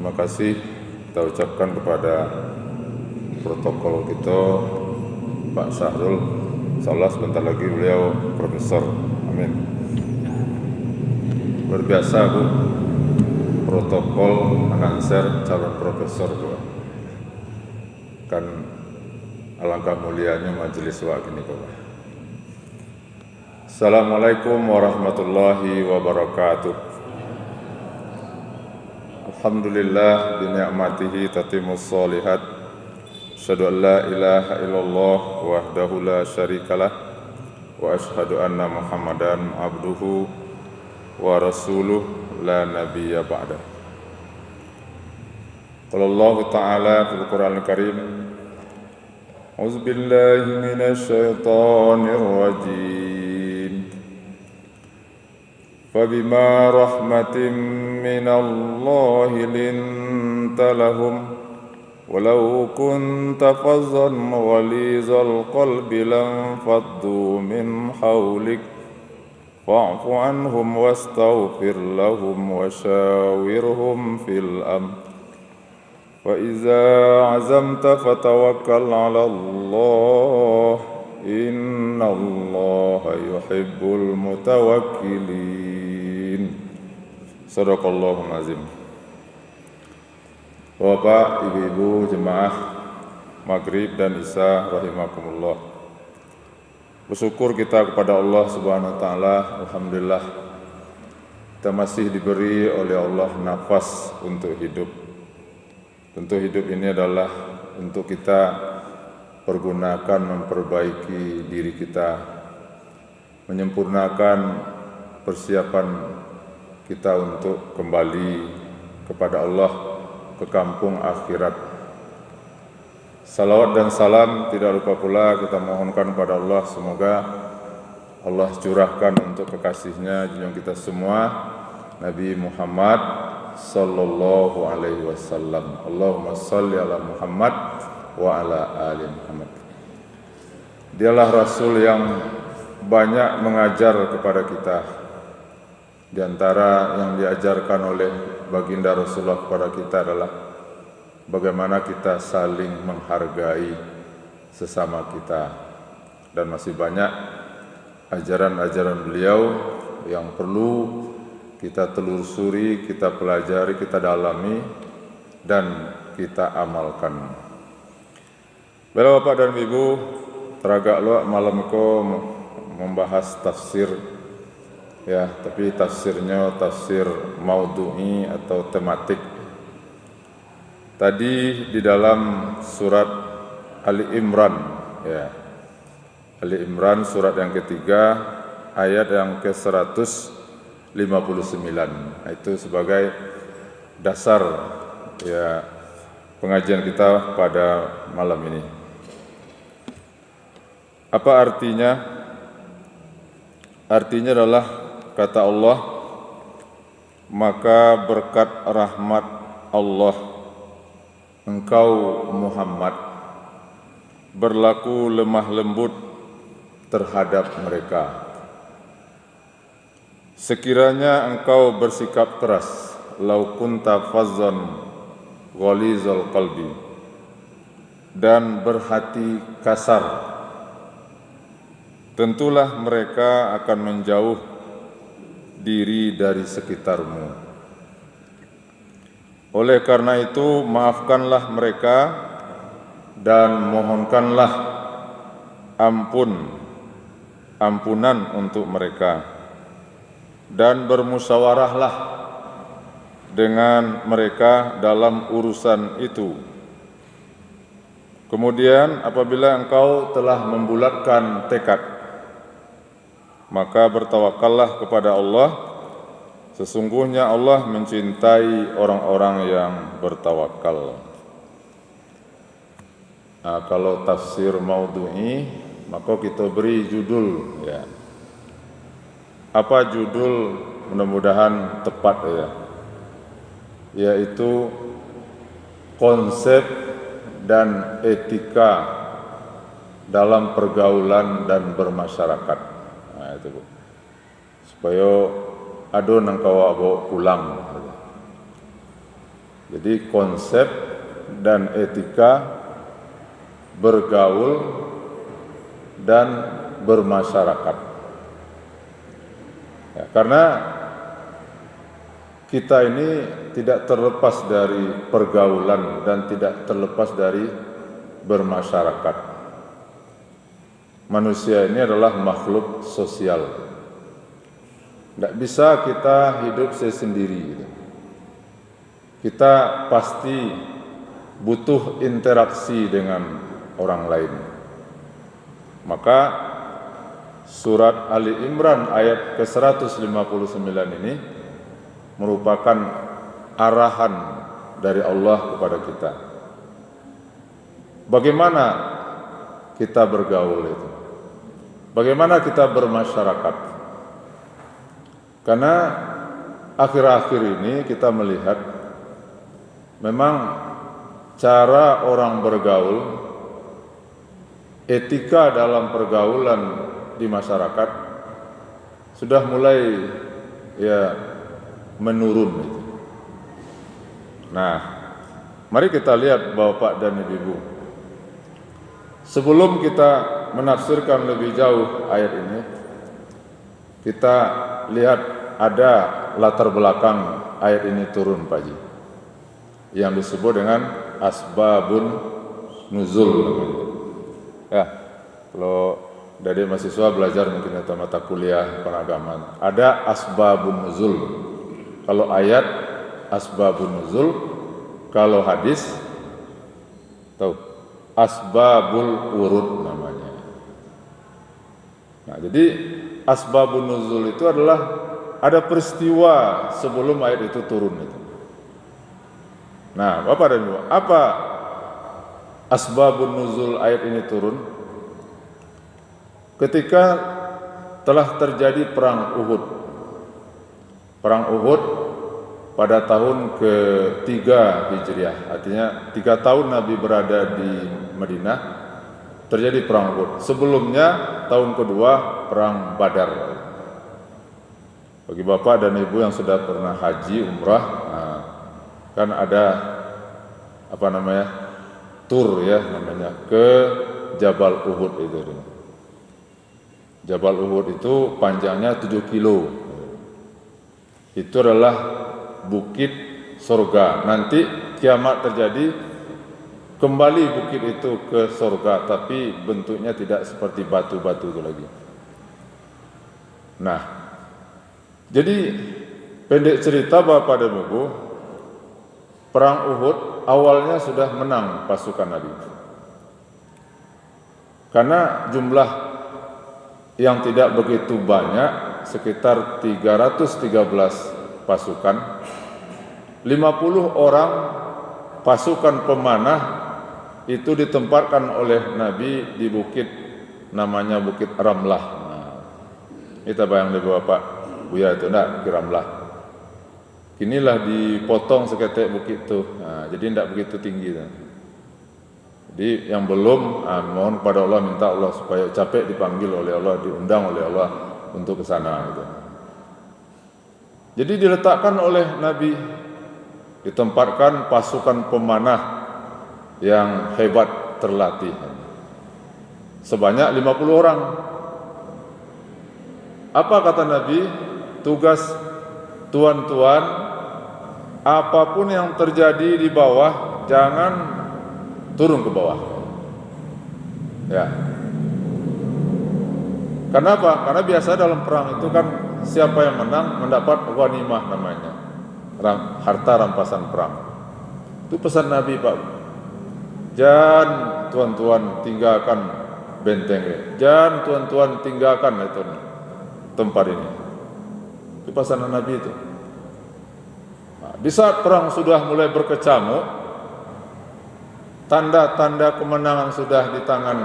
Terima kasih kita ucapkan kepada protokol kita Pak Syahrul. Insyaallah sebentar lagi beliau profesor. Amin. Luar biasa Bu, protokol announcer calon profesor Bu. Kan alangkah mulianya majelis wa gini Bu. Assalamualaikum warahmatullahi wabarakatuh. Alhamdulillah bini'matihi tatimus sholihat. Asyhadu an la ilaha illallah wahdahu la syarikalah wa asyhadu anna Muhammadan abduhu wa rasuluh la nabiyya ba'dah. Qala Allah Ta'ala fil Qur'anil Karim, A'udzu billahi minasy syaithanir rajim. Fabima rahmatin minallahi linta lahum walau kunta fazzan ghalizal qalbi lanfaddu min hawlik fa'fu anhum wastaghfir lahum washawirhum fil amr wa iza azamta fatawakkal 'ala Allah innallaha yuhibbul mutawakkilin. Shadaqallahul azim. Bapak, ibu-ibu, jemaah Maghrib dan Isya rahimakumullah. Bersyukur kita kepada Allah Subhanahu wa taala, alhamdulillah kita masih diberi oleh Allah nafas untuk hidup. Tentu hidup ini adalah untuk kita pergunakan memperbaiki diri kita, menyempurnakan persiapan kita untuk kembali kepada Allah ke kampung akhirat. Salawat dan salam tidak lupa pula kita mohonkan kepada Allah, semoga Allah curahkan untuk kekasihnya junjungan kita semua Nabi Muhammad sallallahu alaihi wasallam. Allahumma shalli ala Muhammad wa ala ali Muhammad. Dialah Rasul yang banyak mengajar kepada kita. Di antara yang diajarkan oleh baginda Rasulullah kepada kita adalah bagaimana kita saling menghargai sesama kita. Dan masih banyak ajaran-ajaran beliau yang perlu kita telusuri, kita pelajari, kita dalami, dan kita amalkan. Bapak dan Ibu, teragak lo malam ko membahas tafsir, ya, tapi tafsirnya tafsir maudhu'i atau tematik. Tadi di dalam surat Ali Imran, ya, Ali Imran surat yang ketiga ayat yang ke-159. Nah, itu sebagai dasar ya pengajian kita pada malam ini. Apa artinya? Artinya adalah kata Allah, maka berkat rahmat Allah engkau Muhammad berlaku lemah lembut terhadap mereka. Sekiranya engkau bersikap keras, lau kunta fazzan ghalizal qalbi, dan berhati kasar, tentulah mereka akan menjauh diri dari sekitarmu. Oleh karena itu, maafkanlah mereka dan mohonkanlah ampunan untuk mereka, dan bermusyawarahlah dengan mereka dalam urusan itu. Kemudian apabila engkau telah membulatkan tekad, maka bertawakallah kepada Allah. Sesungguhnya Allah mencintai orang-orang yang bertawakal. Nah, kalau tafsir maudhu'i, maka kita beri judul, ya. Apa judul? Mudah-mudahan tepat, ya. Yaitu konsep dan etika dalam pergaulan dan bermasyarakat. Nah, itu Bu. Supaya ado nang kawa bawa pulang. Jadi konsep dan etika bergaul dan bermasyarakat. Ya, karena kita ini tidak terlepas dari pergaulan dan tidak terlepas dari bermasyarakat. Manusia ini adalah makhluk sosial. Tidak bisa kita hidup sendiri. Kita pasti butuh interaksi dengan orang lain. Maka surat Ali Imran ayat ke-159 ini merupakan arahan dari Allah kepada kita. Bagaimana kita bergaul itu? Bagaimana kita bermasyarakat? Karena akhir-akhir ini kita melihat memang cara orang bergaul, etika dalam pergaulan di masyarakat sudah mulai menurun itu. Nah, mari kita lihat Bapak dan Ibu. Sebelum kita menafsirkan lebih jauh ayat ini, kita lihat ada latar belakang ayat ini turun, Pak Haji, yang disebut dengan asbabun nuzul namanya. Ya, kalau dari mahasiswa belajar mungkin atau mata kuliah penagaman, ada asbabun nuzul. Kalau ayat asbabun nuzul, kalau hadis tahu asbabul wurud namanya. Nah, jadi asbabun nuzul itu adalah ada peristiwa sebelum ayat itu turun itu. Nah, Bapak dan Ibu, apa asbabun nuzul ayat ini turun? Ketika telah terjadi perang Uhud. Perang Uhud pada tahun ke-3 Hijriah, artinya 3 tahun Nabi berada di Madinah, terjadi perang Uhud. Sebelumnya tahun kedua perang Badar. Bagi Bapak dan Ibu yang sudah pernah haji, umrah, kan ada tur ya namanya ke Jabal Uhud itu. Jabal Uhud itu panjangnya 7 kilo. Itu adalah bukit surga. Nanti kiamat terjadi, kembali bukit itu ke surga, tapi bentuknya tidak seperti batu-batu itu lagi. Nah, jadi pendek cerita Bapak dan Ibu, perang Uhud awalnya sudah menang pasukan Nabi. Karena jumlah yang tidak begitu banyak, sekitar 313 pasukan, 50 orang pasukan pemanah itu ditempatkan oleh Nabi di bukit namanya Bukit Ramlah. Nah, kita bayang di Bapak Buya itu enggak Bukit Ramlah. Inilah dipotong seketek bukit itu. Nah, jadi tidak begitu tinggi. Jadi yang belum mohon kepada Allah, minta Allah supaya capek dipanggil oleh Allah, diundang oleh Allah untuk ke sana gitu. Jadi diletakkan oleh Nabi, ditempatkan pasukan pemanah yang hebat terlatih. Sebanyak 50 orang. Apa kata Nabi? Tugas tuan-tuan, apapun yang terjadi di bawah jangan turun ke bawah. Ya. Kenapa? Karena biasa dalam perang itu kan siapa yang menang mendapat ghanimah namanya, harta rampasan perang. Itu pesan Nabi, Pak. Jangan tuan-tuan tinggalkan benteng ini. Jangan tuan-tuan tinggalkan itu tempat ini. Itu pesanan Nabi itu. Nah, di saat perang sudah mulai berkecamuk, tanda-tanda kemenangan sudah di tangan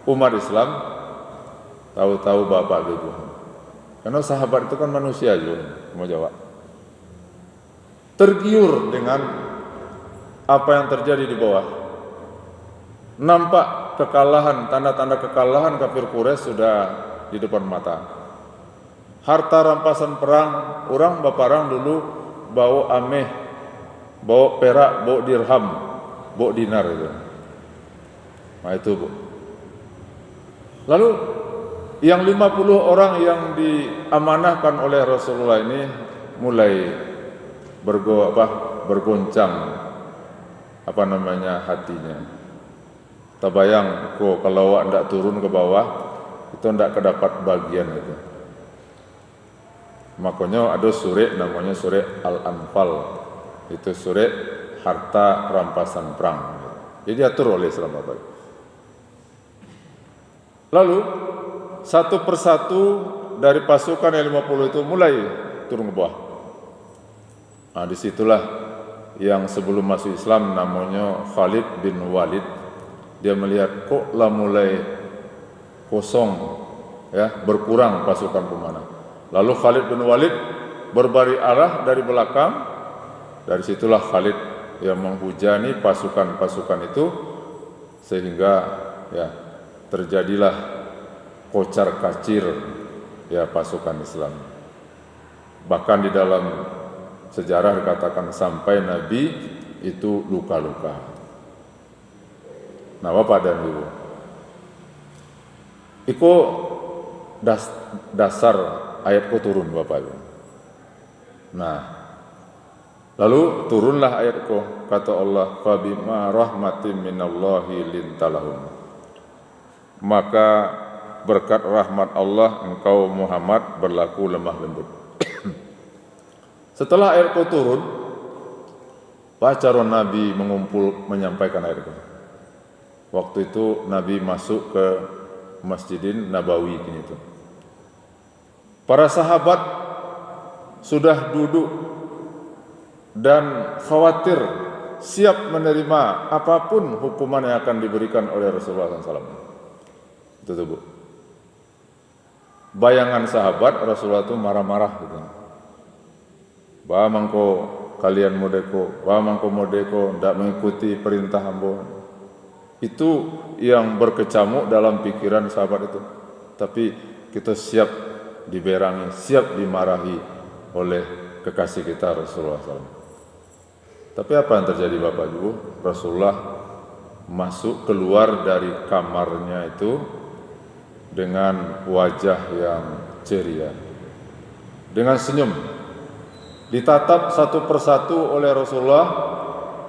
umat Islam, tahu-tahu Bapak Ibu. Karena sahabat itu kan manusia juga, mau jawab. Tergiur dengan apa yang terjadi di bawah. Nampak kekalahan, tanda-tanda kekalahan kafir Quraisy sudah di depan mata. Harta rampasan perang, orang baparang dulu bawa ameh bawa perak, bawa dirham, bawa dinar itu. Nah itu Bu. Lalu yang 50 orang yang diamanahkan oleh Rasulullah ini mulai bergoncang hatinya. Tabayang kalau awak ndak turun ke bawah itu ndak kedapat bagian itu. Makanya ada surah namanya surah Al-Anfal. Itu surah harta rampasan perang. Jadi diatur oleh Islam Bapak. Lalu satu persatu dari pasukan yang 50 itu mulai turun ke bawah. Nah, disitulah yang sebelum masuk Islam namanya Khalid bin Walid. Dia melihat kok lah mulai kosong, ya, berkurang pasukan pemanah. Lalu Khalid bin Walid berbalik arah dari belakang. Dari situlah Khalid yang menghujani pasukan-pasukan itu sehingga ya terjadilah kocar-kacir ya pasukan Islam. Bahkan di dalam sejarah dikatakan sampai Nabi itu luka-luka. Nah, Bapak dan Ibu, itu dasar ayatku turun Bapak Ibu. Nah, lalu turunlah ayatku, kata Allah, fabima rahmatin minallahi lintalahum. Maka berkat rahmat Allah engkau Muhammad berlaku lemah lembut. Setelah ayatku turun, pacaron Nabi menyampaikan ayatku. Waktu itu Nabi masuk ke Masjidin Nabawi ini itu. Para sahabat sudah duduk dan khawatir siap menerima apapun hukuman yang akan diberikan oleh Rasulullah SAW. Itu tuh Bu. Bayangan sahabat Rasulullah itu marah-marah gitu. Bah mangko kalian modeko, bah mangko modeko tidak mengikuti perintah hamba. Itu yang berkecamuk dalam pikiran sahabat itu. Tapi kita siap diberangi, siap dimarahi oleh kekasih kita Rasulullah SAW. Tapi apa yang terjadi Bapak Ibu? Rasulullah masuk keluar dari kamarnya itu dengan wajah yang ceria, dengan senyum. Ditatap satu persatu oleh Rasulullah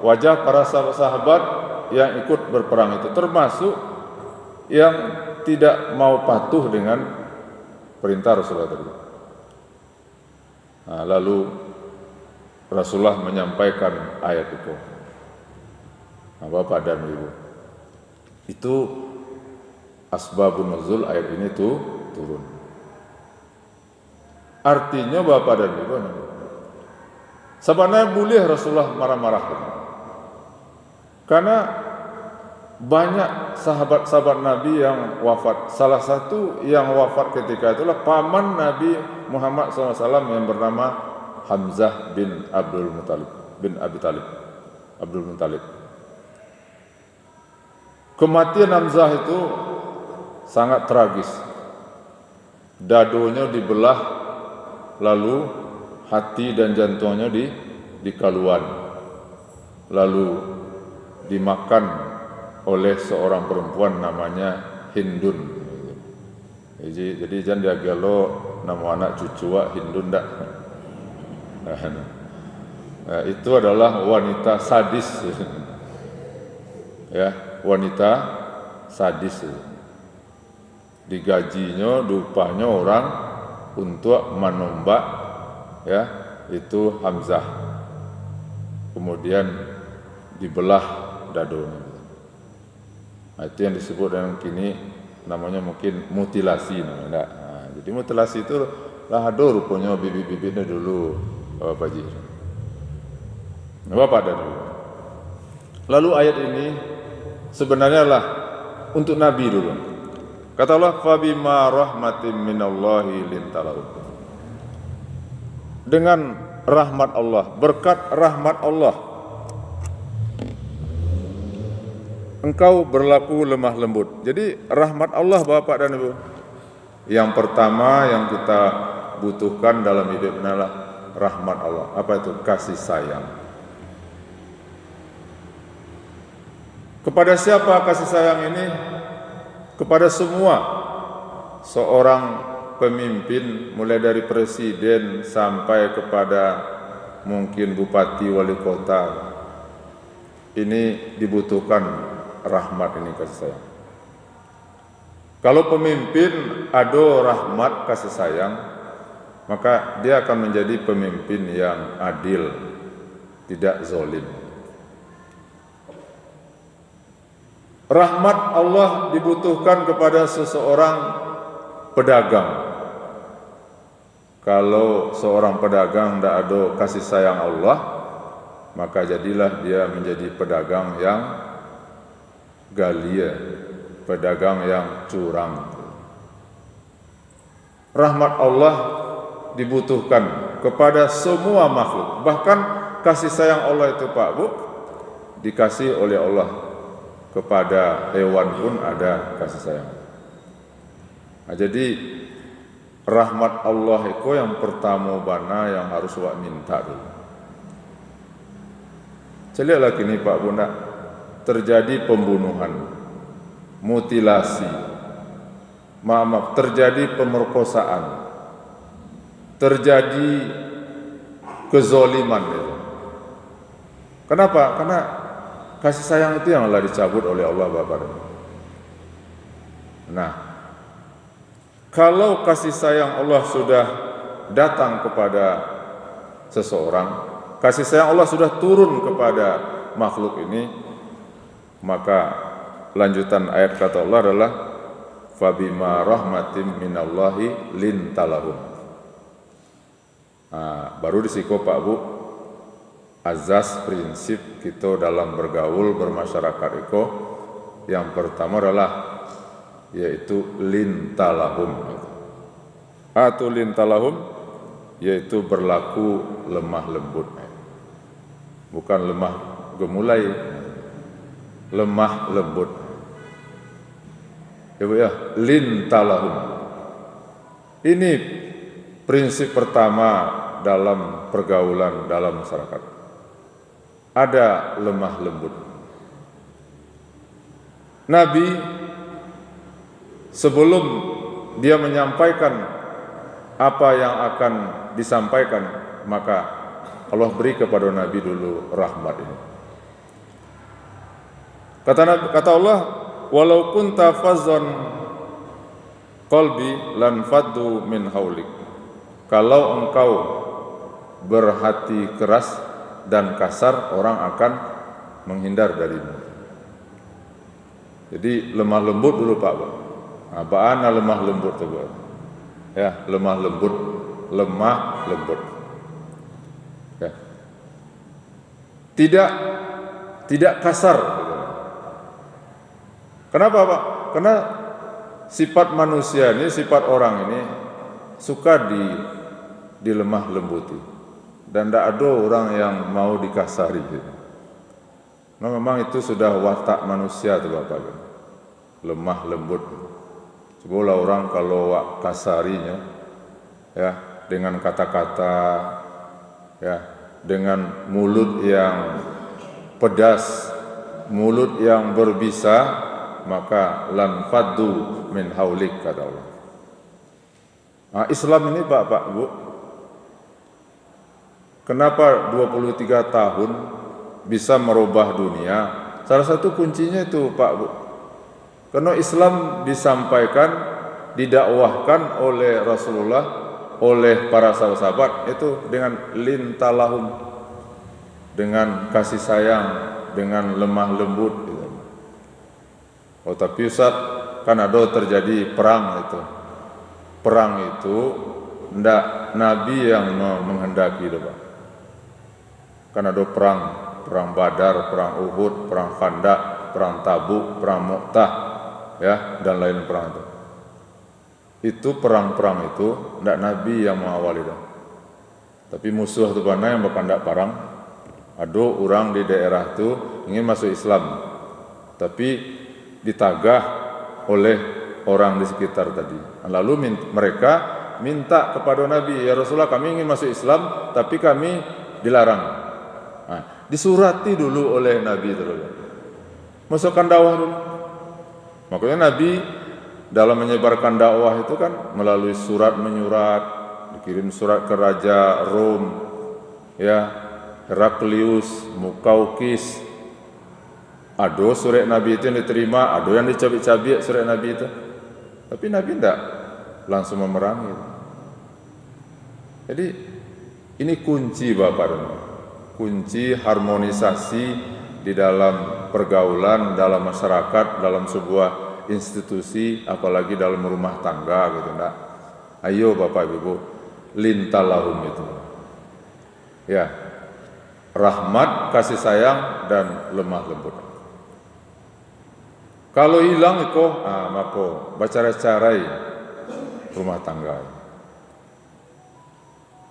wajah para sahabat yang ikut berperang itu, termasuk yang tidak mau patuh dengan perintah Rasulullah tadi. Nah, lalu Rasulullah menyampaikan ayat itu. Nah, Bapak dan Ibu, itu asbabun nuzul ayat ini tuh turun. Artinya Bapak dan Ibu, sebenarnya boleh Rasulullah marah-marah, karena banyak sahabat-sahabat Nabi yang wafat. Salah satu yang wafat ketika itulah paman Nabi Muhammad SAW yang bernama Hamzah bin Abdul Muttalib. Kematian Hamzah itu sangat tragis. Dadonya dibelah, lalu hati dan jantungnya dikaluan, lalu dimakan oleh seorang perempuan namanya Hindun. Jadi jangan dia lo nama anak cucu Hindun dak. Nah, itu adalah wanita sadis. Ya, wanita sadis. Digajinya, dupanya orang untuk menombak ya, itu Hamzah. Kemudian dibelah dadonya. Nah, itu yang disebut dengan kini namanya mungkin mutilasi namanya. Nah, jadi mutilasi itu lah ada rupanya bibit-bibitnya dulu Bapak Haji. Bapak dan Ibu. Lalu ayat ini sebenarnya lah untuk Nabi dulu. Kata Allah, fabima rahmatin minallahi lintalahu. Dengan rahmat Allah, berkat rahmat Allah, engkau berlaku lemah lembut. Jadi rahmat Allah Bapak dan Ibu, yang pertama yang kita butuhkan dalam hidup adalah rahmat Allah. Apa itu? Kasih sayang. Kepada siapa kasih sayang ini? Kepada semua. Seorang pemimpin, mulai dari presiden sampai kepada mungkin bupati, wali kota, ini dibutuhkan rahmat ini, kasih sayang. Kalau pemimpin ada rahmat kasih sayang, maka dia akan menjadi pemimpin yang adil, tidak zalim. Rahmat Allah dibutuhkan kepada seseorang pedagang. Kalau seorang pedagang tidak ada kasih sayang Allah, maka jadilah dia menjadi pedagang yang galia, pedagang yang curang. Rahmat Allah dibutuhkan kepada semua makhluk. Bahkan kasih sayang Allah itu, Pak Bu, dikasih oleh Allah kepada hewan pun ada kasih sayang. Nah, jadi rahmat Allah itu yang pertama bana yang harus wak minta dulu. Celiak lagi nih Pak Bunda, terjadi pembunuhan, mutilasi, terjadi pemerkosaan, terjadi kezoliman itu. Kenapa? Karena kasih sayang itu yang telah dicabut oleh Allah Bapak. Nah, kalau kasih sayang Allah sudah datang kepada seseorang, kasih sayang Allah sudah turun kepada makhluk ini, maka lanjutan ayat kata Allah adalah fabima rahmatim minallahi lintalahum. Nah, baru disiko Pak Bu, azas prinsip kita dalam bergaul bermasyarakat itu yang pertama adalah yaitu lintalahum. Atau lintalahum yaitu berlaku lemah lembut, bukan lemah gemulai, lemah lembut. Ya Bu ya, lintalahum. Ini prinsip pertama dalam pergaulan dalam masyarakat. Ada lemah lembut. Nabi sebelum dia menyampaikan apa yang akan disampaikan, maka Allah beri kepada Nabi dulu rahmat ini. Kata Allah, walau kunta fazzan qalbi lan faddu min haulik. Kalau engkau berhati keras dan kasar, orang akan menghindar darimu. Jadi lemah lembut dulu Pak Bu. Apaan lemah lembut tuh Bu? Ya, lemah lembut, lemah lembut. Ya. Tidak kasar. Kenapa Pak? Karena sifat manusia ini, sifat orang ini suka dilemah lembuti, dan tidak ada orang yang mau dikasari. Nah, memang itu sudah watak manusia tuh Bapak, lemah lembut. Sebuah orang kalau kasarinya, ya, dengan kata-kata, ya, dengan mulut yang pedas, mulut yang berbisa, maka lan faddu min haulik, kata Allah. Nah, Islam ini Pak Bu, kenapa 23 tahun bisa merubah dunia? Salah satu kuncinya itu Pak Bu, karena Islam disampaikan, didakwahkan oleh Rasulullah, oleh para sahabat itu dengan lintalahum, dengan kasih sayang, dengan lemah lembut gitu. Oh tapi Ustaz, kan ada terjadi perang itu. Perang itu ndak Nabi yang menghendaki itu Pak. Kan ada perang Badar, perang Uhud, perang Khandaq, perang Tabuk, perang Mu'tah, ya, dan lain perang itu. Itu perang-perang itu ndak Nabi yang mengawali itu. Tapi musuh itu mana yang berkandak perang. Ada orang di daerah itu ingin masuk Islam, tapi ditagah oleh orang di sekitar tadi. Lalu mereka minta kepada Nabi, ya Rasulullah, kami ingin masuk Islam tapi kami dilarang. Nah, disurati dulu oleh Nabi terus. masukkan dakwah dulu. Makanya Nabi dalam menyebarkan dakwah itu kan melalui surat menyurat, dikirim surat ke Raja Rom, ya, Heraklius, Mukaukis. Ada surat Nabi itu yang diterima, ada yang dicabik-cabik surat Nabi itu. Tapi Nabi tidak langsung memerangi. Jadi ini kunci Bapak dan Ibu. Kunci harmonisasi di dalam pergaulan, dalam masyarakat, dalam sebuah institusi, apalagi dalam rumah tangga gitu. Enggak. Ayo Bapak Ibu, lintalahum itu. Ya, rahmat, kasih sayang, dan lemah lembut. Kalau hilang itu, maka bacara-carai rumah tangga.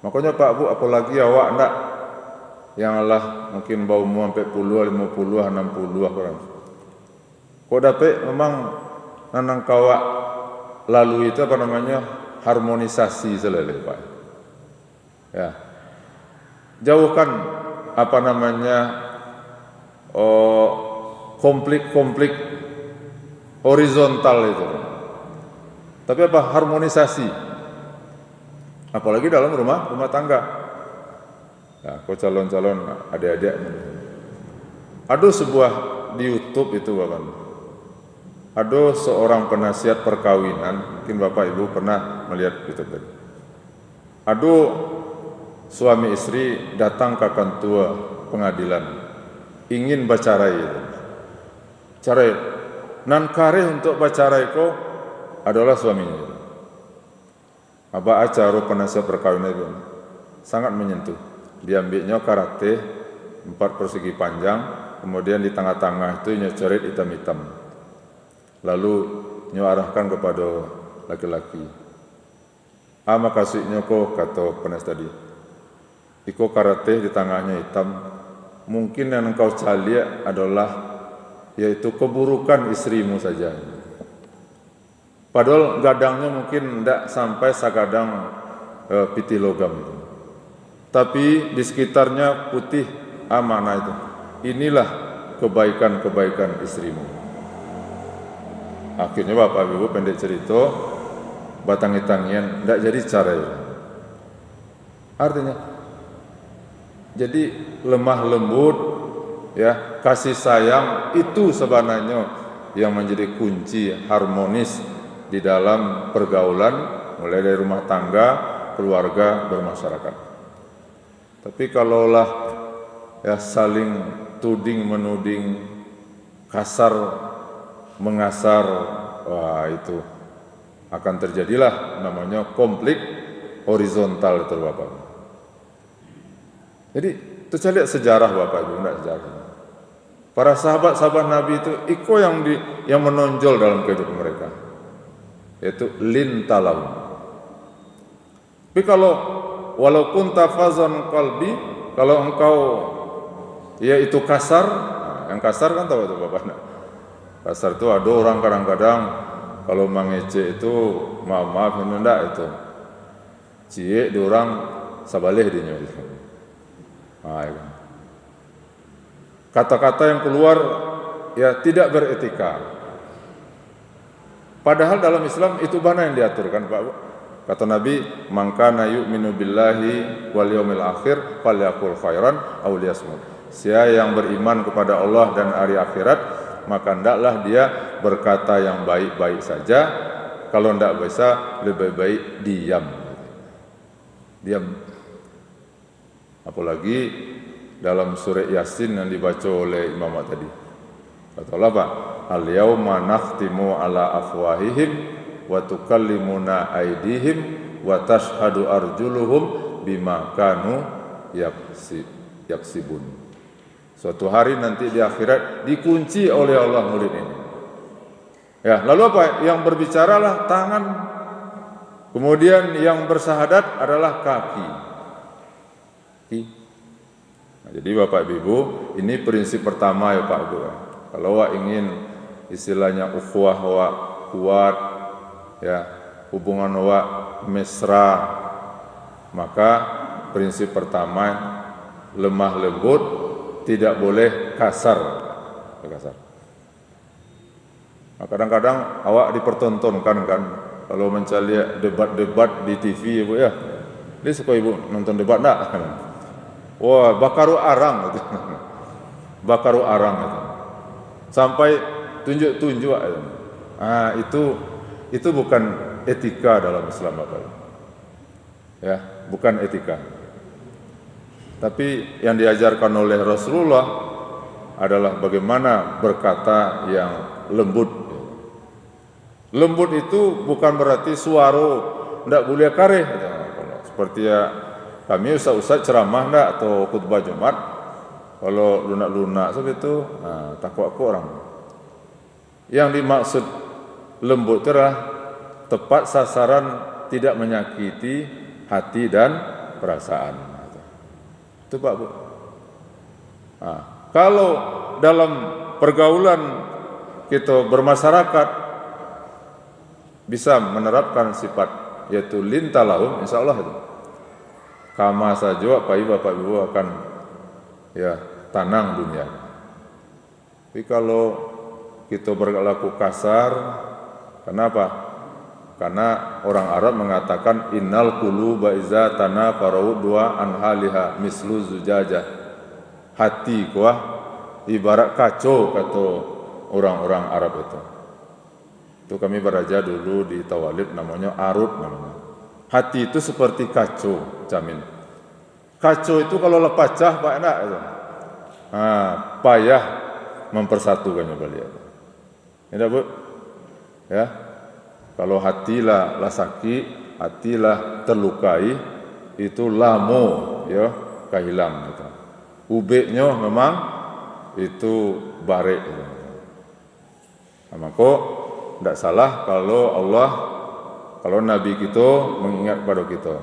Makanya Pak Bu, apalagi awak ndak yang Allah mungkin bau mu sampai puluh, 50, 60 orang. Kau dapat memang nanang kawak lalu itu apa namanya harmonisasi selesai Pak. Ya, jauhkan apa namanya konflik horizontal itu. Tapi apa harmonisasi? Apalagi dalam rumah tangga. Nah, kau calon-calon adik-adik. Ada sebuah di YouTube itu Bapak. Ada seorang penasihat perkawinan, mungkin Bapak Ibu pernah melihat itu tadi. Ada suami istri datang ke kantor pengadilan, ingin bercerai itu. Cerai. Nan kare untuk bercerai ko adalah suaminya. Apa acara penasihat perkawinan itu sangat menyentuh. Diambilnya karate 4 persegi panjang, kemudian di tengah-tengah itu nyocoret hitam-hitam. Lalu arahkan kepada laki-laki. Makasihnya ko kata penasihat tadi. Iko karate di tengahnya hitam. Mungkin yang engkau cari adalah yaitu keburukan istrimu saja. Padahal gadangnya mungkin tidak sampai sagadang piti logam itu. Tapi di sekitarnya putih amanah itu. Inilah kebaikan-kebaikan istrimu. Akhirnya Bapak Ibu pendek cerita, batang-hitangian tidak jadi cara itu. Artinya, jadi lemah lembut, ya, kasih sayang itu sebenarnya yang menjadi kunci harmonis di dalam pergaulan mulai dari rumah tangga, keluarga, bermasyarakat. Tapi kalaulah ya saling tuding menuding, kasar mengasar, wah itu akan terjadilah namanya konflik horizontal itu Bapak. Jadi itu saya lihat sejarah Bapak Ibu, enggak sejarah. Para sahabat-sahabat Nabi itu yang menonjol dalam kehidupan mereka, yaitu lintalau. Tapi kalau walaupun tafazan qalbi, kalau engkau yaitu kasar, yang kasar kan tahu itu Bapak. Kasar itu ada orang kadang-kadang kalau mengece itu maaf ini enggak itu. Cie di orang sabaleh dinya itu. Ya. Kata-kata yang keluar ya tidak beretika. Padahal dalam Islam itu mana yang diaturkan Pak Bu? Kata Nabi, "Man kana yu'minu billahi wal yaumil akhir falyaqul khairan aw liyasmut." Siapa yang beriman kepada Allah dan hari akhirat, maka hendaklah dia berkata yang baik-baik saja. Kalau tidak bisa, lebih baik diam. Diam. Apalagi dalam surah Yasin yang dibaca oleh Imam tadi. Kata Allah Pak, "Al-yauma nakhtimu ala afwahihim wa tukallimuna aydihim wa tashhadu arjuluhum bima kanu yaksibun." Suatu hari nanti di akhirat dikunci oleh Allah mulut ini. Ya, lalu apa? Yang berbicaralah tangan. Kemudian yang bersahadat adalah kaki. Nah, jadi Bapak Ibu, ini prinsip pertama ya Pak Ibu. Kalau awak ingin istilahnya ukhuwah awak kuat, ya, hubungan awak mesra, maka prinsip pertama lemah lembut, tidak boleh kasar. Nah, kadang-kadang awak dipertontonkan kan, kalau mencari debat-debat di TV ibu ya, dia suka ibu nonton debat enggak? Wah, bakaru arang gitu. Bakaru arang gitu. Sampai tunjuk-tunjuk. Ah, itu bukan etika dalam Islam Bapak. Ya, bukan etika. Tapi yang diajarkan oleh Rasulullah adalah bagaimana berkata yang lembut. Lembut itu bukan berarti suara ndak boleh kareh. Seperti ya kami ustaz ceramah ndak atau khutbah Jumat, kalau lunak-lunak seperti itu, takut aku orang. Yang dimaksud lembut itu adalah tepat sasaran, tidak menyakiti hati dan perasaan. Itu Pak Bu. Kalau dalam pergaulan kita bermasyarakat bisa menerapkan sifat yaitu lintalahum, insya Allah itu kama saja bapak ibu akan ya tanang dunia. Tapi kalau kita berlaku kasar, kenapa? Karena orang Arab mengatakan innal quluba iza tanafaru dua anhaliha mislu zujajah. Hati kuah ibarat kaca, kata orang-orang Arab itu. Itu kami belajar dulu di Tawalib, namanya arut namanya. Hati itu seperti kaca, jamin. Kaca itu kalau lepas pecah Pak enak itu. Payah mempersatukannya beliau. Ini Bu. Ya. Kalau hatilah sakit, hatilah terlukai, itu lamo ya kehilang gitu. Ubeknya memang itu barek gitu. Maka tidak salah kalau Nabi kita mengingat pada kita,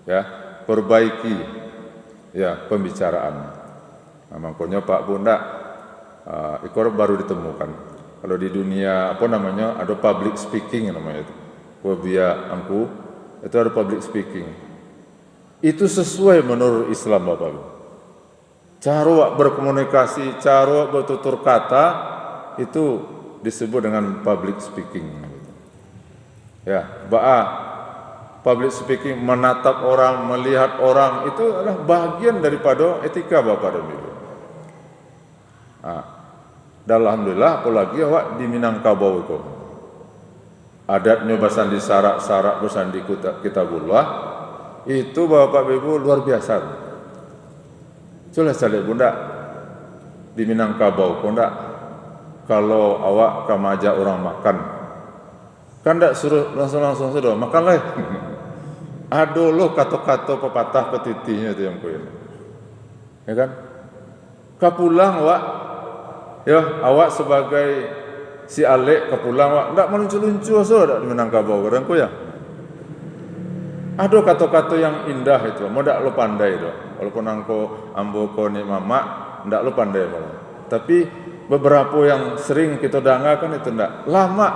ya perbaiki ya pembicaraan. Makanya Pak Bunda, ikor baru ditemukan. Kalau di dunia ada public speaking namanya itu. Wabia angku itu ada public speaking. Itu sesuai menurut Islam Bapak. Cara berkomunikasi, cara bertutur kata itu disebut dengan public speaking. Ya, public speaking, menatap orang, melihat orang, itu adalah bagian daripada etika Bapak dan Ibu. Dan alhamdulillah apalagi awak di Minangkabau itu. Adatnya bersandi sarak-sarak, bersandi kitabullah, itu Bapak Ibu luar biasa. Coba cari Bunda di Minangkabau, Bunda. Kalau awak kemajak orang makan, kan tak suruh langsung sudah makanlah. Aduh lo kata-kata pepatah petitinya itu yang kuil, ya kan? Kapulang awak, ya awak sebagai si Alek kapulang awak tak meluncur-luncur sudah di Minangkabau kadang ku ya. Aduh kata-kata yang indah itu, mau tak lo pandai doh. Walaupun ambo ko ni mama, tak lo pandai malah. Tapi beberapa yang sering kita dengarkan itu tidak lama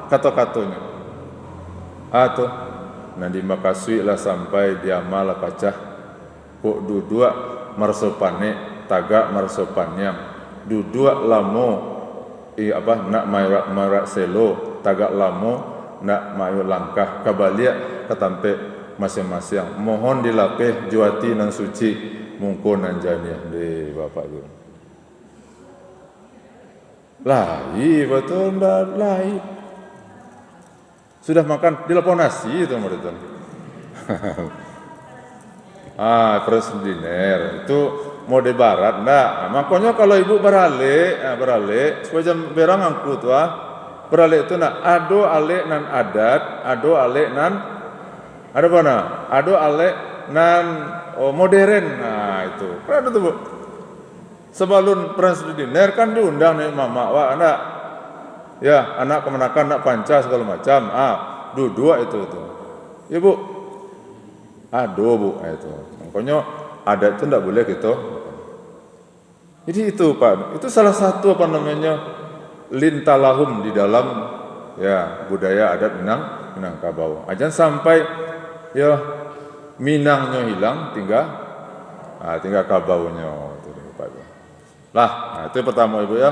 kata-katanya. Atau nanti makasui lah sampai dia malah pacah. Kok duduk marsopane tagak marsopannya. Duduk lamo nak marak selo tagak lamo nak mayu langkah kabaliak ketampe masing-masing. Mohon dilapih juati nan suci mungkon nan janiah di Bapak Guru. Lai betul ndak lai. Sudah makan dilapon nasi itu murid. Terus diner itu mode barat ndak. Makanya kalau ibu beralih supaya jam berang angku tu beralih itu nak ado alek nan adat, ado alek nan ada mana? Ado alek nan modern. Itu. Ada tu Bu. Sebelum pernah diner kan diundang nih mama, wah anak, ya anak kemenakan nak panca segala macam, dua itu, ya Bu, Bu, itu, makanya adat itu tidak boleh gitu. Jadi itu Pak, itu salah satu lintalahum di dalam ya budaya adat Minangkabau. Jangan sampai ya Minangnya hilang, tinggal Kabaunya. Itu, itu pertama Ibu ya.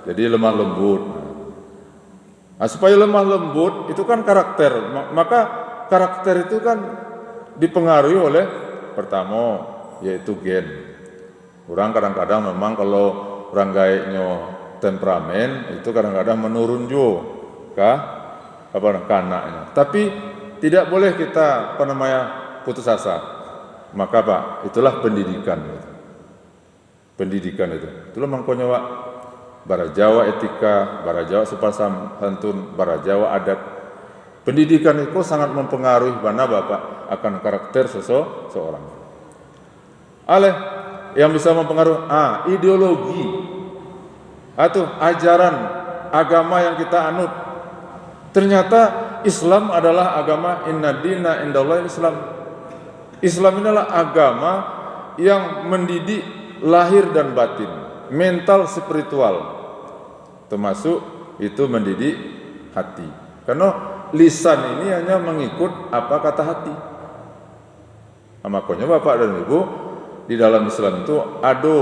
Jadi lemah lembut. Supaya lemah lembut itu kan karakter. Maka karakter itu kan dipengaruhi oleh pertama yaitu gen. Orang kadang-kadang memang kalau orang gaeknya temperamen itu kadang-kadang menurun juga ke anaknya. Tapi tidak boleh kita putus asa. Maka Pak, itulah pendidikan. Pendidikan itu. Itulah mangkonya Pak. Bara Jawa etika, bara Jawa sopan santun, bara Jawa adat. Pendidikan itu sangat mempengaruhi mana Bapak akan karakter seseorang. Yang bisa mempengaruhi ideologi atau ajaran agama yang kita anut. Ternyata Islam adalah agama inna dina indallahi Islam. Islam adalah agama yang mendidik lahir dan batin, mental spiritual. Termasuk itu mendidik hati. Karena lisan ini hanya mengikut apa kata hati. Makanya Bapak dan Ibu, di dalam Islam itu ada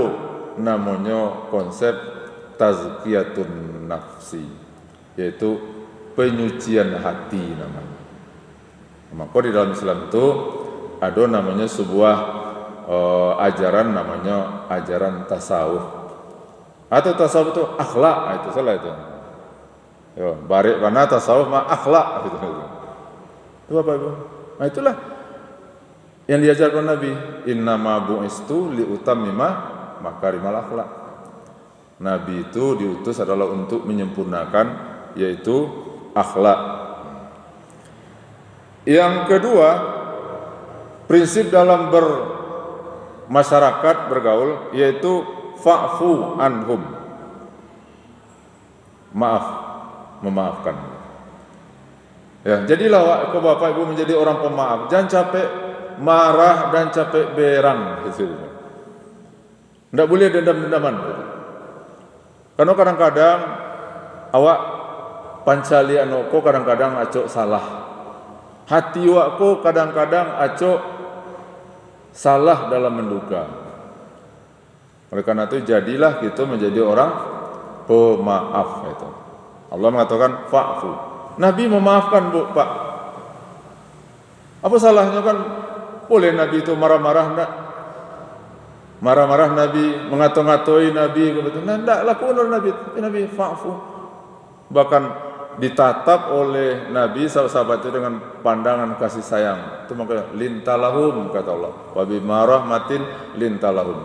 namanya konsep tazkiyatun nafsi, yaitu penyucian hati namanya. Maka di dalam Islam itu ada namanya sebuah ajaran namanya ajaran tasawuf. Atau tasawuf itu akhlak, itu salah itu. Yo, barik mana tasawuf mah akhlak gitu. Itu apa Ibu? Nah itulah yang diajarkan Nabi, innama bu'istu liutammima makarimal akhlak. Nabi itu diutus adalah untuk menyempurnakan yaitu akhlak. Yang kedua, prinsip dalam bermasyarakat bergaul yaitu fa'fu anhum. Memaafkan. Ya, jadilah Bapak Ibu menjadi orang pemaaf. Jangan capek marah dan capek berang gitu. Tidak boleh dendam-dendaman. Karena kadang-kadang awak pancali anoko kadang-kadang acok salah. Hati wakku kadang-kadang acok salah dalam menduga. Oleh karena itu jadilah kita menjadi orang pemaaf itu. Allah mengatakan fa'fu. Nabi memaafkan Pak. Apa salahnya kan? Boleh Nabi itu marah-marah enggak? Marah-marah Nabi, mengato-ngatoi Nabi, enggak lakukan oleh Nabi fa'fu. Bahkan ditatap oleh Nabi sahabat itu dengan pandangan kasih sayang. Itu makanya lintalahum kata Allah. Wa bima rahmatin lintalahum.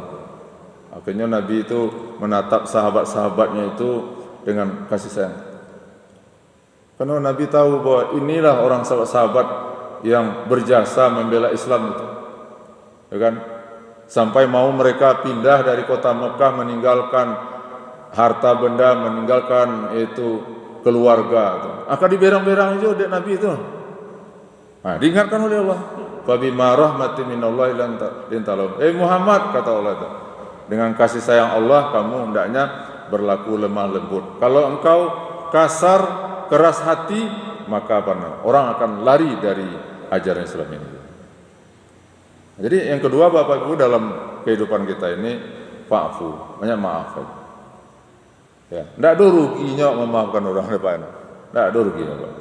Akhirnya Nabi itu menatap sahabat-sahabatnya itu dengan kasih sayang. Karena Nabi tahu bahwa inilah orang sahabat-sahabat yang berjasa membela Islam itu. Ya kan? Sampai mau mereka pindah dari kota Mekah, meninggalkan harta benda, meninggalkan itu keluarga. Akan diberang-berang juga dek Nabi itu. Nah, diingatkan oleh Allah. Fabima rahmatin minallahi lintalum. Muhammad kata Allah itu. Dengan kasih sayang Allah kamu hendaknya berlaku lemah lembut. Kalau engkau kasar, keras hati, maka orang akan lari dari ajaran Islam ini. Jadi yang kedua Bapak Ibu dalam kehidupan kita ini fa'fu, banyak maaf. Ya, tidak ada ruginya memaafkan orang lain. Tidak ada ruginya Pak.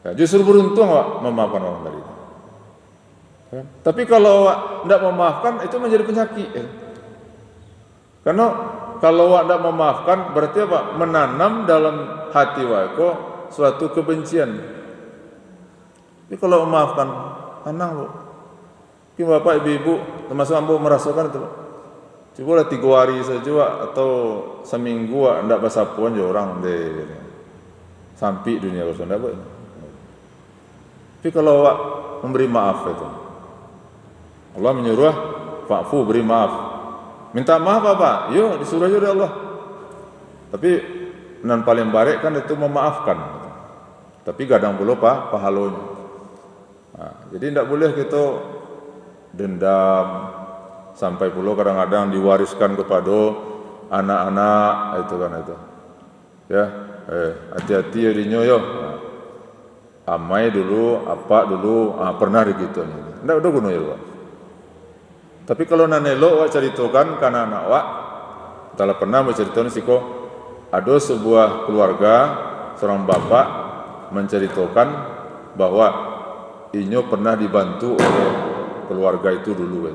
Ya, justru beruntung Pak memaafkan orang tadi. Ya, tapi kalau tidak memaafkan itu menjadi penyakit. Karena kalau tidak memaafkan berarti apa? Menanam dalam hati wako suatu kebencian. Tapi kalau memaafkan, tenang Bu. Mungkin Bapak Ibu termasuk ambo merasakan itu. Coba 3 hari saja atau seminggu tidak basapuan je orang deh. Sampai dunia bersunda Bu. Tapi kalau memberi maaf itu. Allah menyuruh fa'fu, beri maaf. Minta maaf apa? Yuk disuruh aja oleh Allah. Tapi nan paling baik kan itu memaafkan. Tapi kadang pula pahalanya. Nah, jadi tidak boleh kita dendam sampai pula kadang-kadang diwariskan kepada anak-anak itu kan itu. Ya, hati-hati ya dinyo yo. Nah, amai dulu, apa dulu, pernah begitu. Tidak udah guna ya Pak. Tapi kalau nanelo wak ceritakan karena anak wak, telah pernah berceritakan siko ada sebuah keluarga seorang bapak menceritakan bahwa inyo pernah dibantu oleh keluarga itu dulu.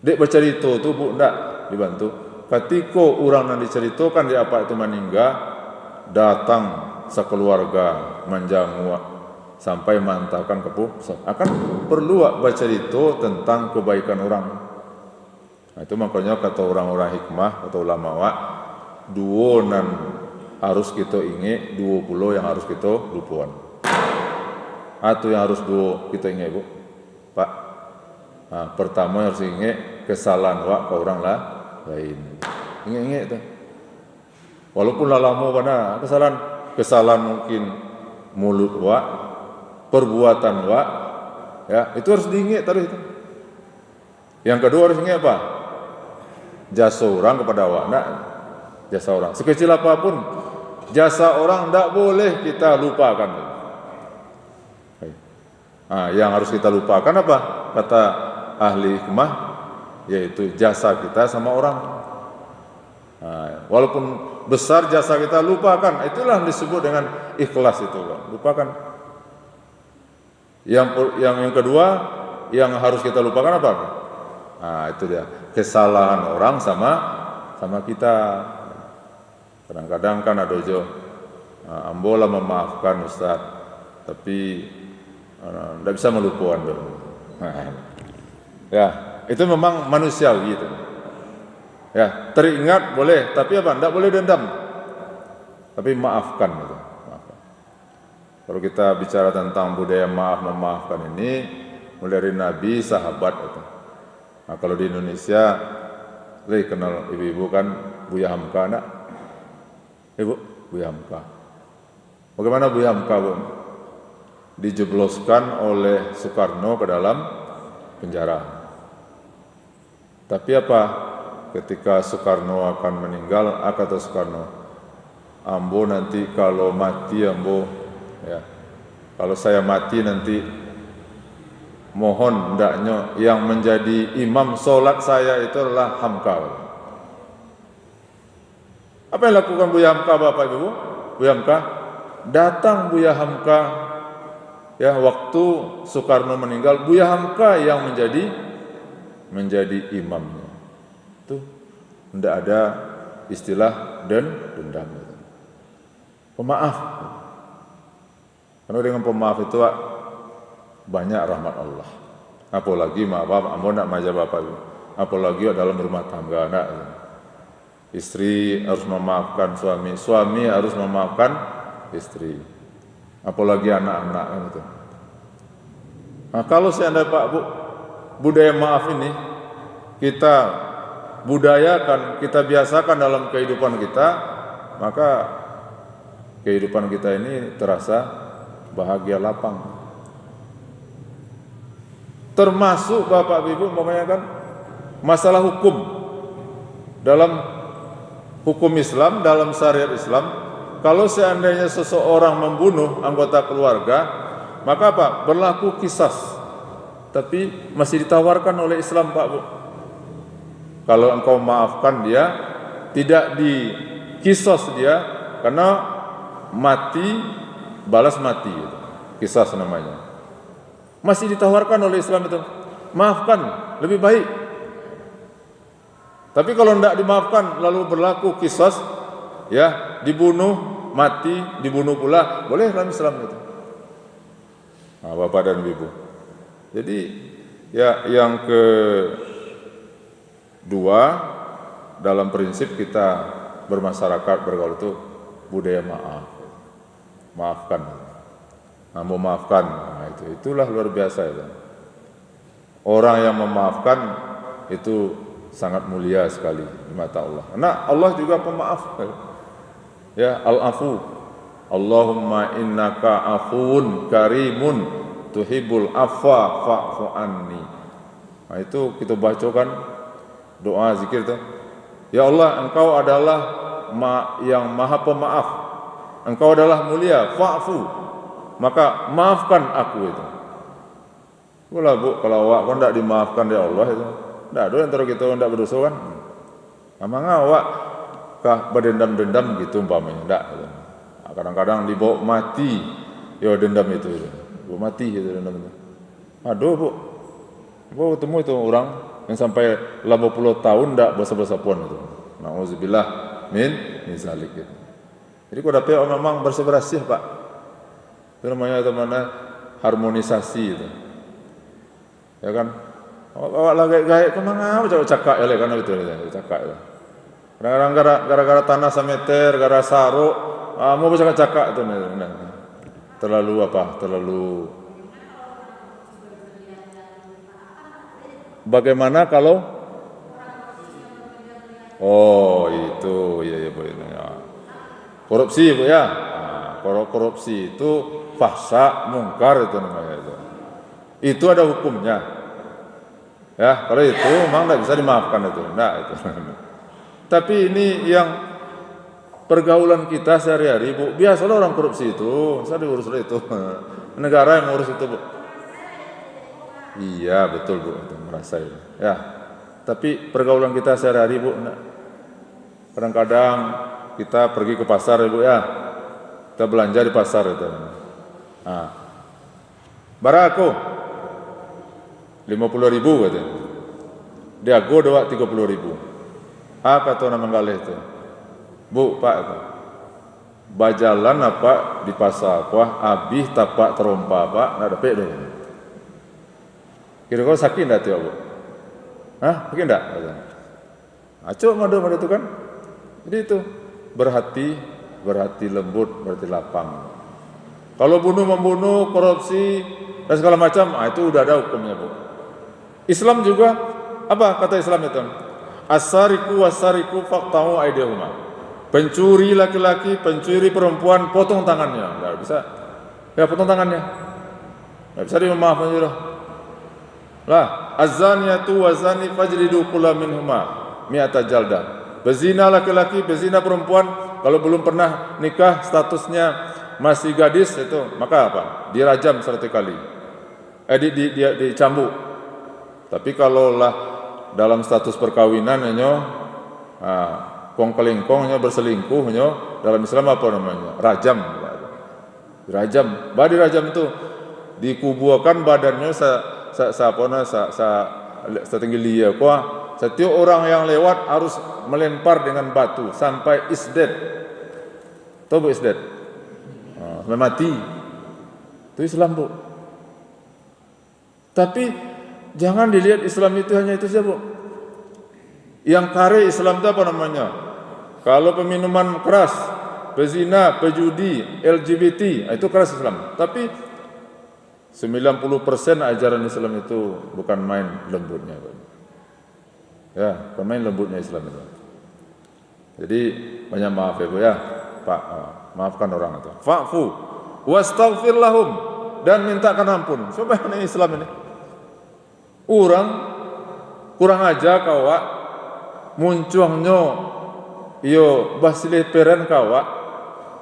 Dek bercerita tu bu ndak dibantu. Ketika orang yang diceritakan di apa itu meninggal, datang sekeluarga menjamu sampai mantakan ke pusat. Akan perlu bercerita tentang kebaikan orang. Nah, itu makanya kata orang-orang hikmah atau ulama dua nan harus kita ingat, 20 yang harus kita lupakan. Atau yang harus dua kita ingat bu, Pak. Nah, pertama harus ingat kesalahan ke orang lain. Ingat tu. Walaupun lama mana kesalahan mungkin mulut perbuatan ya itu harus diingat tadi itu. Yang kedua harus ingat apa? Jasa orang kepada nak jasa orang sekecil apapun jasa orang tidak boleh kita lupakan. Yang harus kita lupakan apa? Kata ahli hikmah, yaitu jasa kita sama orang. Walaupun besar jasa kita, lupakan. Itulah yang disebut dengan ikhlas itu. Lupakan. Yang kedua, yang harus kita lupakan apa? Itu dia. Kesalahan orang sama kita. Kadang-kadang kan ada ambola memaafkan Ustaz, tapi tidak bisa melupakan. Ya, itu memang manusiawi itu. Ya, teringat boleh, tapi apa? Tidak boleh dendam. Tapi maafkan gitu. Maafkan. Kalau kita bicara tentang budaya memaafkan ini, mulai dari Nabi, sahabat gitu. Nah, kalau di Indonesia, kenal ibu-ibu kan Buya Hamka, nak? Ibu, Buya Hamka. Bagaimana Buya Hamka, Bu? Dijebloskan oleh Soekarno ke dalam penjara. Tapi apa? Ketika Soekarno akan meninggal, kata Soekarno, ambo nanti kalau mati ambo, ya, kalau saya mati nanti mohon hendaknya yang menjadi imam solat saya itu adalah Hamka. Apa yang lakukan Buya Hamka, Bapak Ibu? Buya Hamka datang, Buya Hamka, ya, waktu Soekarno meninggal, Buya Hamka yang menjadi imamnya. Itu tidak ada istilah dendam. Pemaaf. Karena dengan pemaaf itu banyak rahmat Allah. Apalagi maaf, ambo nak maja bapak ibu. Apalagi dalam rumah tangga anak. Istri harus memaafkan suami harus memaafkan istri. Apalagi anak-anak kan itu. Nah, kalau seandainya Pak Bu, budaya maaf ini kita budayakan, kita biasakan dalam kehidupan kita, maka kehidupan kita ini terasa bahagia lapang. Termasuk Bapak Ibu umpamanya kan masalah hukum. Dalam hukum Islam, dalam syariat Islam, kalau seandainya seseorang membunuh anggota keluarga, maka apa? Berlaku qisas. Tapi masih ditawarkan oleh Islam, Pak Bu. Kalau engkau maafkan dia, tidak dikisos dia, karena mati, balas mati. Qisas namanya. Masih ditawarkan oleh Islam itu. Maafkan, lebih baik. Tapi kalau tidak dimaafkan, lalu berlaku qisas, ya, dibunuh, mati, dibunuh pula, boleh dalam Islam itu. Nah, Bapak dan Ibu. Jadi, ya, yang kedua, dalam prinsip kita bermasyarakat bergaul itu budaya maaf. Maafkan. Nah, memaafkan, nah, itulah luar biasa itu. Orang yang memaafkan itu sangat mulia sekali di mata Allah. Nah, Allah juga pemaaf. Ya, al-afu. Allahumma innaka afuun karimun tuhibbul afwa fa'fu anni. Nah, itu kita bacakan doa zikir itu. Ya Allah, Engkau adalah yang Maha Pemaaf. Engkau adalah mulia, fa'fu. Maka maafkan aku itu. Bola Bu, kalau awak kan tidak dimaafkan oleh Allah itu. Tidak ada antara kita tidak berdosa kan. Amang awak kah berdendam-dendam gitu umpamanya. Tidak. Kadang-kadang dibawa mati, ya dendam itu. Bawa mati itu dendam itu. Aduh bu, ketemu itu orang yang sampai 80 tahun tidak basah-basah pun itu. Nauzubillah min zalik itu. Jadi kalau dapat memang bersih-bersih pak, itu namanya harmonisasi itu, ya kan? Awak lagi gaya kemana? Cakak ya kan itu, cakak ya. Kadang-kadang gara-gara tanah semeter, gara saruk, mau bercakap-cakap itu, terlalu apa? Terlalu. Bagaimana kalau? Oh itu, ya bu ya. Korupsi bu ya. Korupsi itu fahsya mungkar itu namanya itu. Itu ada hukumnya. Ya kalau itu memang tidak bisa dimaafkan itu, enggak itu. Tapi ini yang pergaulan kita sehari-hari bu, biasalah orang korupsi itu, saya diurus oleh itu, negara yang ngurus itu bu. Iya betul bu, itu merasa itu. Ya, tapi pergaulan kita sehari-hari bu, kadang-kadang kita pergi ke pasar ibu ya, kita belanja di pasar itu. Nah, baraku 50.000 katanya, dia go doa 30.000. Apa tuh nama galih itu? Bu, pak itu. Bajalan apa di pasar apa? Abih tapak terompa pak, nak dapat dong. Kira-kira sakit enggak tuh bu? Hah? Sakit enggak? Acuk madu itu kan? Jadi itu berhati lembut, berhati lapang. Kalau membunuh, korupsi dan segala macam, itu udah ada hukumnya bu. Islam juga apa kata Islam itu? As-sariqu was-sariqu faqta'u aydihuma. Pencuri laki-laki, pencuri perempuan, potong tangannya. Enggak bisa. Ya potong tangannya. Enggak bisa dimaafkan juga. Lah, az-zaniyatu waz-zani fajlidu kulla minhuma mi'ata jaldah. Bezina laki-laki, bezina perempuan, kalau belum pernah nikah statusnya masih gadis itu, maka apa? Dirajam 100 kali. Dicambuk. Tapi kalau lah dalam status perkawinan kong kelingkongnya berselingkuhnya dalam Islam apa namanya? Rajam. Dirajam. Dirajam itu dikuburkan badannya setinggi lia kuah. Setiap orang yang lewat harus melempar dengan batu sampai isdet. Tahu bu isdet? Sampai mati. Itu Islam bu. Tapi jangan dilihat Islam itu hanya itu saja bu. Yang kare Islam itu apa namanya? Kalau peminuman keras, pezina, pejudi, LGBT, itu keras Islam. Tapi 90% ajaran Islam itu bukan main lembutnya. Ya, bukan main lembutnya Islam itu. Jadi banyak maaf ya bu ya, Pak, maafkan orang itu. Fa'fu wastaghfir lahum, dan mintakan ampun. Coba ini Islam ini. Orang kurang aja kawa muncuangnya iyo basilih peren kawa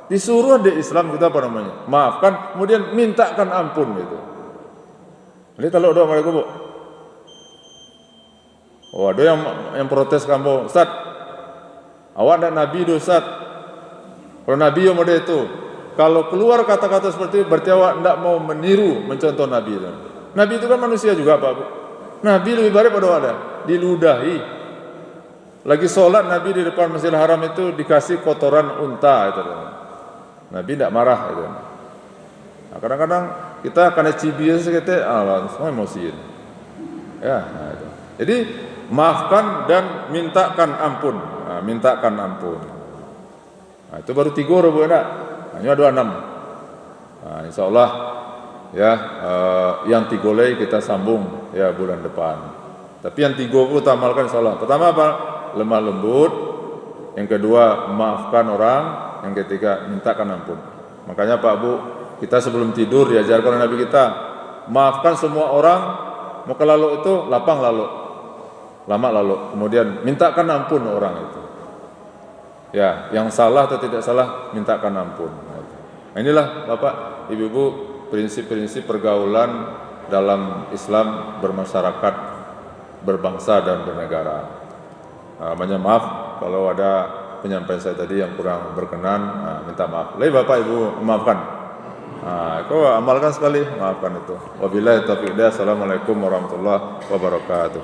disuruh di Islam kita apa namanya? Maafkan, kemudian mintakan ampun gitu. Jadi kalau doa mereka bu, oh ada yang protes kamu, Ustaz, awak ada Nabi do Ustaz. Kalau Nabi yang model itu, kalau keluar kata-kata seperti itu berarti awak tidak mau meniru, mencontoh Nabi itu. Nabi itu kan manusia juga Pak Bu. Nabi lebih baik pada ada diludahi. Lagi sholat Nabi di depan Masjidil Haram itu dikasih kotoran unta itu. Nabi tidak marah itu. Nah, kadang-kadang kita karena cibias kita semua emosi. Ya, nah itu. Jadi maafkan dan mintakan ampun. Nah, mintakan ampun. Nah, itu baru 3 Bu enggak? Hanya 26. Nah, insyaallah ya yang 3 lagi kita sambung ya bulan depan. Tapi yang 3 kita amalkan insyaallah. Pertama apa? Lemah lembut. Yang kedua maafkan orang. Yang ketiga mintakan ampun. Makanya Pak Bu, kita sebelum tidur diajarkan oleh Nabi kita, maafkan semua orang. Mau ke lalu itu lapang lalu, lama lalu. Kemudian mintakan ampun orang itu. Ya, yang salah atau tidak salah mintakan ampun. Nah, inilah Bapak, Ibu-ibu, prinsip-prinsip pergaulan dalam Islam bermasyarakat, berbangsa dan bernegara. Banyak maaf kalau ada penyampaian saya tadi yang kurang berkenan, minta maaf. Lai Bapak Ibu maafkan. Kau amalkan sekali, maafkan itu. Wabillahi taufiq. Assalamualaikum warahmatullahi wabarakatuh.